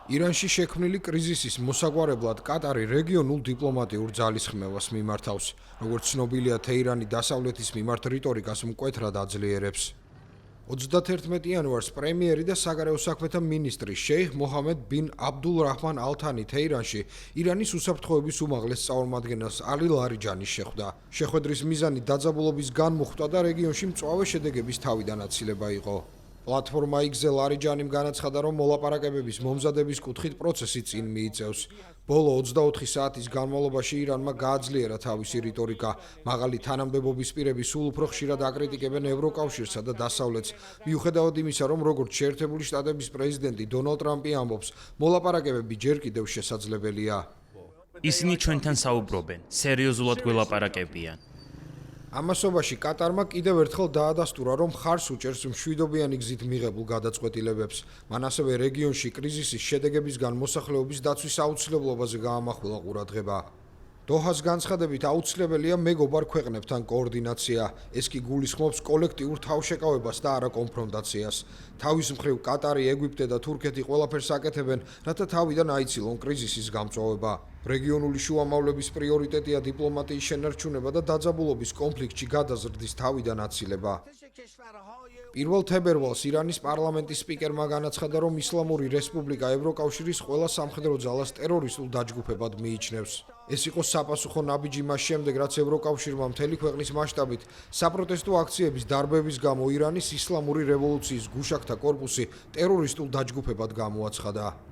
ირანში შექმნილი კრიზისის მოსაგვარებლად კატარი რეგიონულ დიპლომატიურ ძალისხმევას მიმართავს. როგორც ცნობილია, თეირანი დასავლეთის მიმართ რიტორიკას მკვეთრად აძლიერებს. 31 იანვარს პრემიერი და საგარეო საქმეთა მინისტრი შეიხ მოჰამედ ბინ აბდულ რაჰმან ალ-თანი თეირანში ირანის უსაფრთხოების უმაღლეს წარმომადგენელს ალი ლარიჯანის შეხვდა. შეხვედრის მიზანი დაძაბულობის განმუხტვა და რეგიონში მწვავე შედეგების თავიდან აცილება იყო. პლატფორმა X-ზე ლარიჯანიმ განაცხადა, რომ მოლაპარაკებების მომზადების კუთხით პროცესი წინ მიიწევს. ბოლო 24 საათის განმავლობაში ირანმა გააძლიერა თავისი რიტორიკა. მაღალი თანამდებობის პირები სულ უფრო ხშირად აკრიტიკებენ ევროკავშირსა და დასავლეთს, მიუხედავად იმისა, რომ როგორც შეერთებული შტატების პრეზიდენტი დონალდ ტრამპი ამბობს, მოლაპარაკებები ჯერ კიდევ შესაძლებელია. ისინი ჩვენთან საუბრობენ, სერიოზულად გველაპარაკებიან. ამასობაში კატარმა კიდევ ერთხელ დაადასტურა, რომ ხარს უჭერს მშვიდობიანი გზით მიღებულ გადაწყვეტილებებს. მან ასევე რეგიონში კრიზისის შედეგებისგან მოსახლეობის დაცვის აუცილებლობაზე გაამახვილა ყურადღება. დოჰას განცხადებით აუცილებელია მეგობარ ქვეყნებთან კოორდინაცია. ეს კი გულისხმობს კოლექტიურ თავშეკავებას და არა კონფრონტაციას. თავის მხრივ კატარი, ეგვიპტე და თურქეთი ყველაფერს აკეთებენ, რათა თავიდან აიცილონ კრიზისის გამწვავება. რეგიონული შუამავლების პრიორიტეტია დიპლომატიის შენარჩუნება და დაძაბულობის კონფლიქტში გადაზრდის თავიდან აცილება. 1 თებერვალს ირანის პარლამენტის სპიკერმა განაცხადა, რომ ისლამური რესპუბლიკა ევროკავშირის ყველა სამხედრო ძალას ტერორისტულ დაჯგუფებად მიიჩნევს. ეს იყო საპასუხო ნაბიჯი მას შემდეგ, რაც ევროკავშირმა მთელი ქვეყნის მასშტაბით საპროტესტო აქციების დარბების გამო ირანის ისლამური რევოლუციის გუშაკთა კორპუსი ტერორისტულ დაჯგუფებად გამოაცხადა.